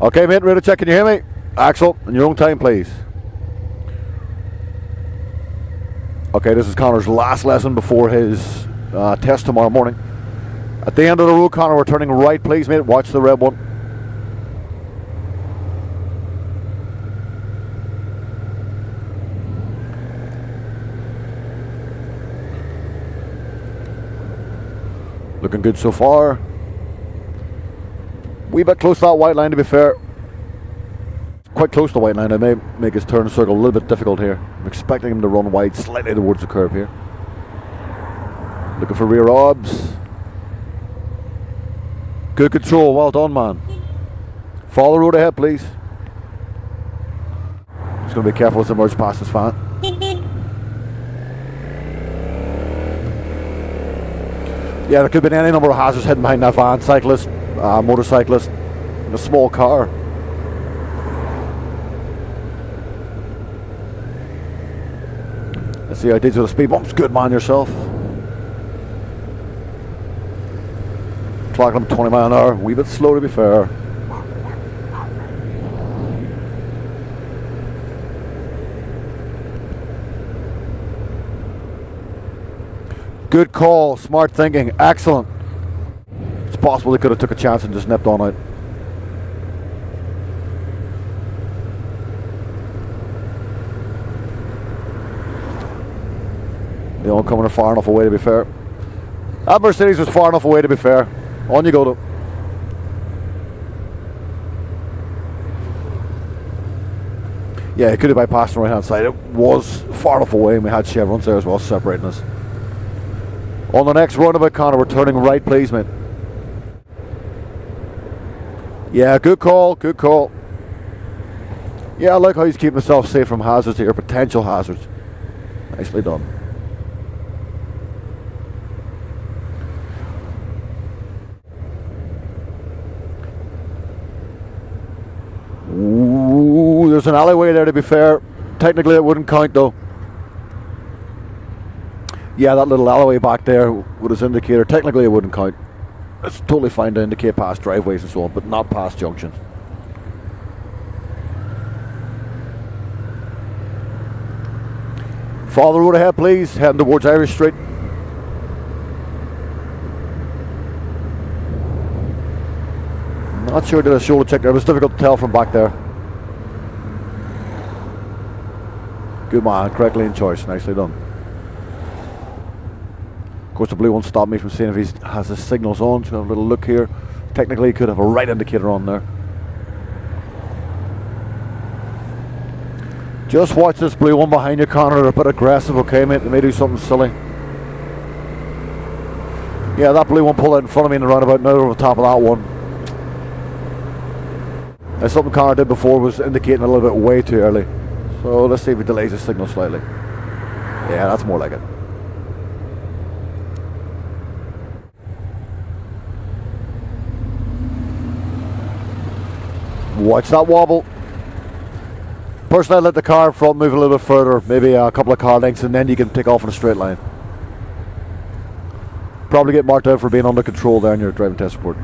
Okay, mate, ready to check. Can you hear me? Axel, in your own time, please. Okay, this is Connor's last lesson before his test tomorrow morning. At the end of the road, Connor, we're turning right, please, mate. Watch the red one. Looking good so far. Wee bit close to that white line, to be fair. Quite close to the white line. I may make his turn circle a little bit difficult here. I'm expecting him to run wide slightly towards the curb here. Looking for rear obs. Good control. Well done, man. Follow the road ahead, please. Just going to be careful as I merge past this fan. Yeah, there could have been any number of hazards hidden behind that van. Cyclist, motorcyclist, in a small car. Let's see how he did with the speed bumps. Good man yourself. Clocking him 20 miles an hour. A wee bit slow, to be fair. Good call, smart thinking, excellent. It's possible he could have took a chance and just nipped on out. The oncoming are far enough away, to be fair. That Mercedes was far enough away, to be fair. On you go, though. Yeah, it could have bypassed the right hand side. It was far enough away, and we had chevrons there as well separating us. On the next roundabout, Connor, we're turning right, please, mate. Yeah, good call, good call. Yeah, I like how he's keeping himself safe from hazards here, potential hazards. Nicely done. Ooh, there's an alleyway there, to be fair. Technically it wouldn't count, though. Yeah, that little alleyway back there with his indicator, technically it wouldn't count. It's totally fine to indicate past driveways and so on, but not past junctions. Follow the road ahead, please, heading towards Irish Street. Not sure did a shoulder check there, it was difficult to tell from back there. Good man, correct lane choice, nicely done. Of course, the blue one stopped me from seeing if he has his signals on, so have a little look here. Technically, he could have a right indicator on there. Just watch this blue one behind you, Connor. They're a bit aggressive, okay, mate? They may do something silly. Yeah, that blue one pulled out in front of me in the roundabout, now over the top of that one. That's something Connor did before, was indicating a little bit way too early. So let's see if he delays his signal slightly. Yeah, that's more like it. Watch that wobble. Personally, I'd let the car in front move a little bit further, maybe a couple of car lengths, and then you can take off in a straight line. Probably get marked out for being under control there in your driving test report.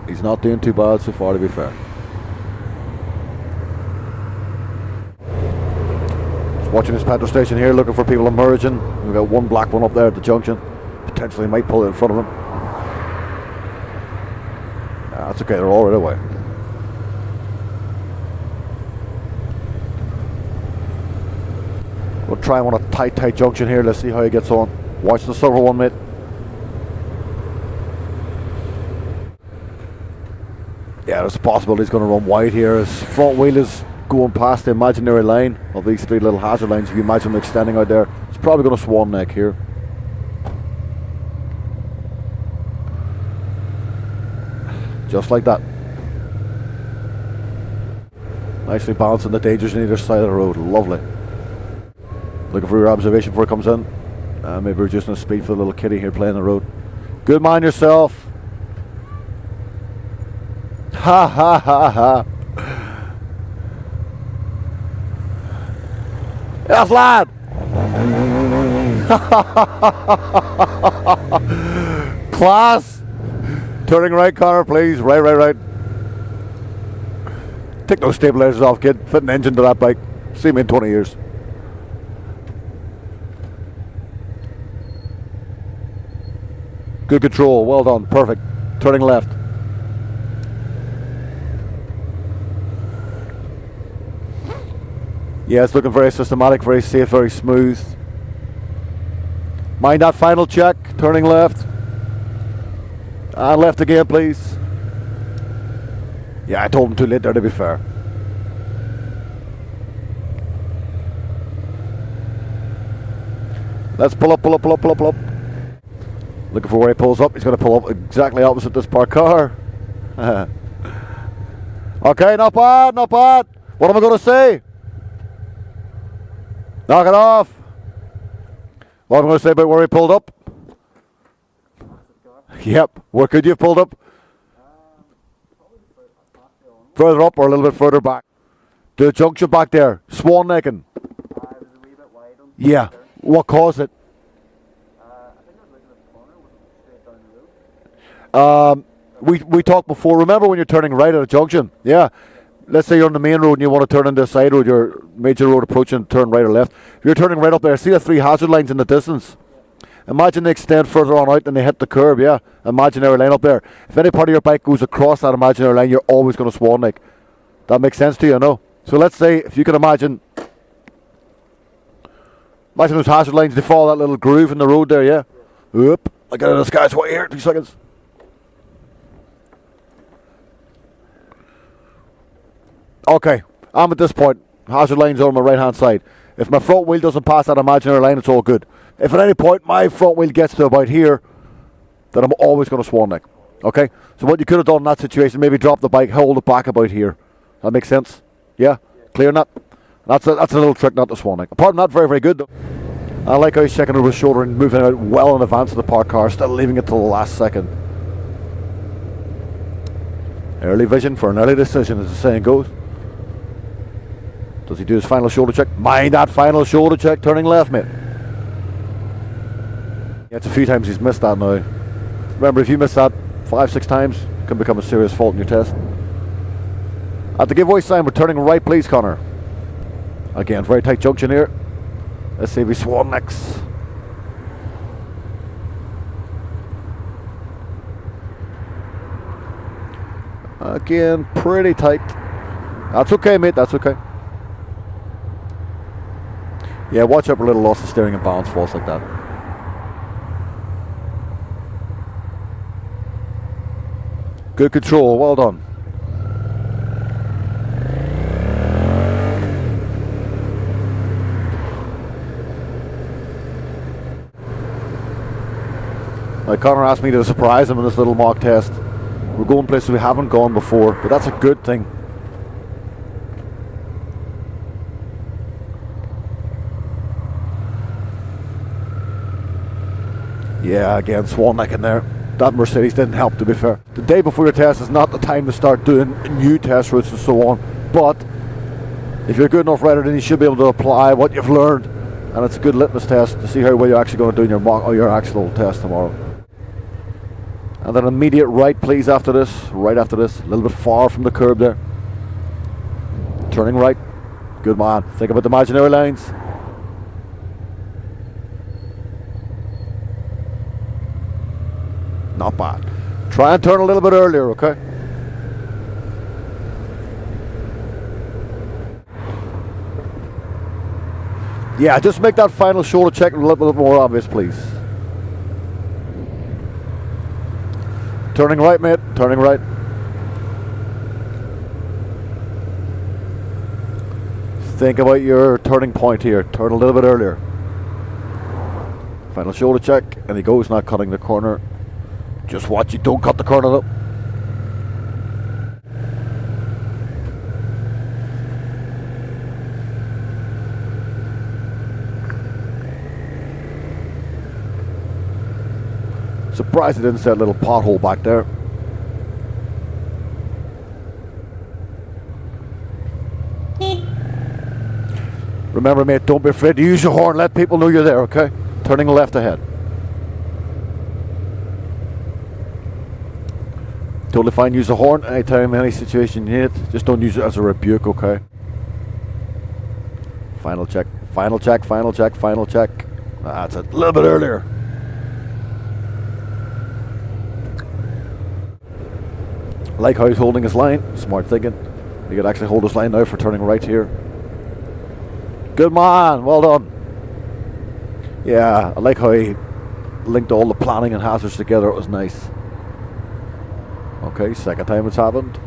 He's not doing too bad so far, to be fair. Just watching this petrol station here, looking for people emerging. We've got one black one up there at the junction. Potentially might pull it in front of him. That's okay, they're all right away. We'll try him on a tight junction here. Let's see how he gets on. Watch the silver one, mate. Yeah, there's a possibility he's going to run wide here. His front wheel is going past the imaginary line of these three little hazard lines. If you imagine them extending out there, it's probably going to swan neck here. Just like that. Nicely balancing the dangers on either side of the road. Lovely. Looking for your observation before it comes in. Maybe reducing the speed for the little kitty here playing the road. Good man yourself. Ha ha ha ha. Yes, lad. Class. Turning right, Connor, please. Right, right, right. Take those stabilizers off, kid. Fit an engine to that bike. See me in 20 years. Good control. Well done. Perfect. Turning left. Yeah, it's looking very systematic, very safe, very smooth. Mind that final check. Turning left. And left again, please. Yeah, I told him too late there, to be fair. Let's pull up, pull up, pull up, pull up, pull up. Looking for where he pulls up. He's going to pull up exactly opposite this parked car. Okay, not bad, not bad. What am I going to say? Knock it off. What am I going to say about where he pulled up? Yep. Where could you have pulled up? Further up or a little bit further back? To the junction back there. Swan necking. Yeah. What caused it? We talked before. Remember when you're turning right at a junction? Yeah. Let's say you're on the main road and you want to turn into a side road, your major road approaching, turn right or left. If you're turning right up there, see the 3 hazard lines in the distance? Imagine they extend further on out and they hit the curb, yeah? Imaginary line up there. If any part of your bike goes across that imaginary line, you're always going to swan neck. That makes sense to you, no? So let's say, if you can imagine those hazard lines, they follow that little groove in the road there, yeah? Oop, I got it in the sky's way here, 2 seconds. Okay, I'm at this point. Hazard lines are on my right hand side. If my front wheel doesn't pass that imaginary line, it's all good. If at any point my front wheel gets to about here, then I'm always going to swan neck. Okay? So what you could have done in that situation, maybe drop the bike, hold it back about here. That makes sense? Yeah? Clear enough? That's a little trick not to swan neck. Apart from that, very, very good though. I like how he's checking over his shoulder and moving out well in advance of the parked car, still leaving it till the last second. Early vision for an early decision, as the saying goes. Does he do his final shoulder check? Mind that final shoulder check, turning left, mate. Yeah, it's a few times he's missed that now. Remember, if you miss that 5-6 times, it can become a serious fault in your test. At the giveaway sign, we're turning right, please, Connor. Again, very tight junction here. Let's see if he swan necks. Again, pretty tight. That's okay, mate, that's okay. Yeah, watch out for a little loss of steering and balance faults like that. Good control, well done. Now, Connor asked me to surprise him in this little mock test. We're going places we haven't gone before, but that's a good thing. Yeah, again, swan neck in there. That Mercedes didn't help, to be fair. The day before your test is not the time to start doing new test routes and so on, but if you're a good enough rider, then you should be able to apply what you've learned, and it's a good litmus test to see how well you're actually going to do in your mock or your actual test tomorrow. And then immediate right, please, after this. Right after this. A little bit far from the curb there. Turning right. Good man. Think about the imaginary lines. Not bad. Try and turn a little bit earlier, okay? Yeah, just make that final shoulder check a little bit more obvious, please. Turning right, mate. Turning right. Think about your turning point here. Turn a little bit earlier. Final shoulder check, and he goes, not cutting the corner. Just watch you don't cut the corner up. Surprised it didn't see a little pothole back there. Remember, mate, don't be afraid to use your horn. Let people know you're there, okay? Turning left ahead. Totally fine. Use the horn anytime, any situation you need it. Just don't use it as a rebuke, okay? Final check, final check, final check, final check. That's it. A little bit earlier. I like how he's holding his line. Smart thinking. He could actually hold his line now for turning right here. Good man. Well done. Yeah, I like how he linked all the planning and hazards together. It was nice. Okay, second time it's happened.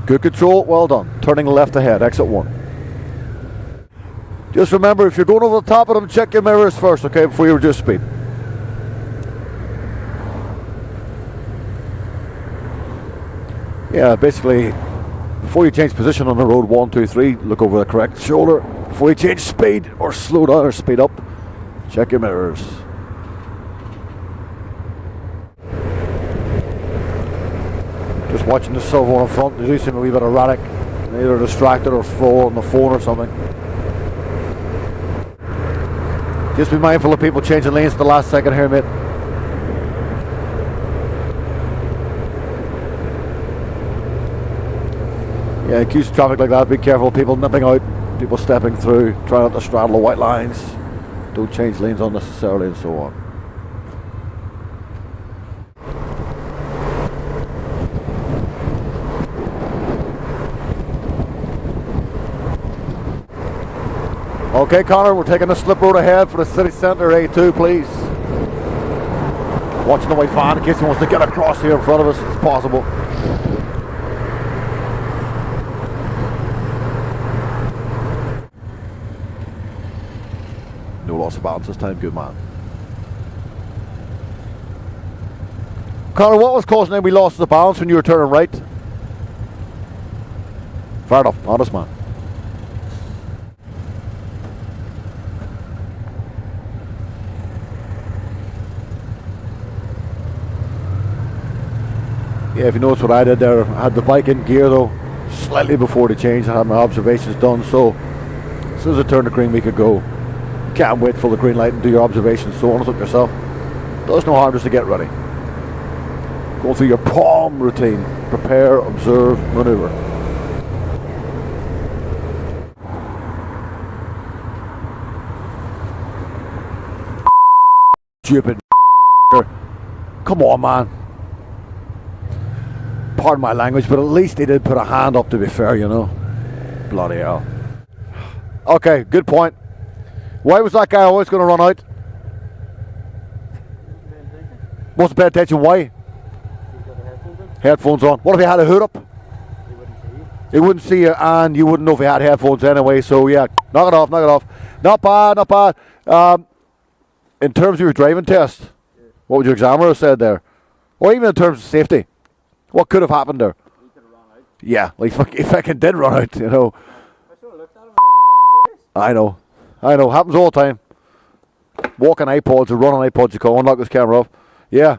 Good control, well done. Turning left ahead, exit 1. Just remember, if you're going over the top of them, check your mirrors first, okay, before you reduce speed. Yeah, basically, before you change position on the road, 1, 2, 3, look over the correct shoulder. Before you change speed, or slow down, or speed up, check your mirrors. Just watching the silver in front, they do seem a wee bit erratic. Either distracted or full on the phone or something. Just be mindful of people changing lanes at the last second here, mate. Yeah, in queues of traffic like that, be careful of people nipping out, people stepping through, try not to straddle the white lines. Don't change lanes unnecessarily and so on. Okay, Connor, we're taking the slip road ahead for the city centre A2, please. Watching the white van in case he wants to get across here in front of us, it's possible. No loss of balance this time, good man. Connor, what was causing any losses of balance when you were turning right? Fair enough, honest man. Yeah, if you notice what I did there, I had the bike in gear though, slightly before the change. I had my observations done, so as soon as I turned the green we could go. Can't wait for the green light and do your observations, so on and so yourself. Does no harm just to get ready. Go through your POM routine. Prepare, observe, maneuver. Stupid come on, man. Pardon my language, but at least he did put a hand up, to be fair, you know. Bloody hell. Okay, good point. Why was that guy always going to run out? Wasn't paying attention, why? Headphones on. What if he had a hood up? He wouldn't see you, and you wouldn't know if he had headphones anyway, so yeah, knock it off, knock it off. Not bad, not bad. In terms of your driving test, what would your examiner have said there? Or even in terms of safety, what could have happened there? He could have run out. Yeah, like if I did run out, you know. I sort of looked at him and was like, you fucking serious? I know, happens all the time. Walking iPods or running iPods, you call, unlock this camera off. Yeah,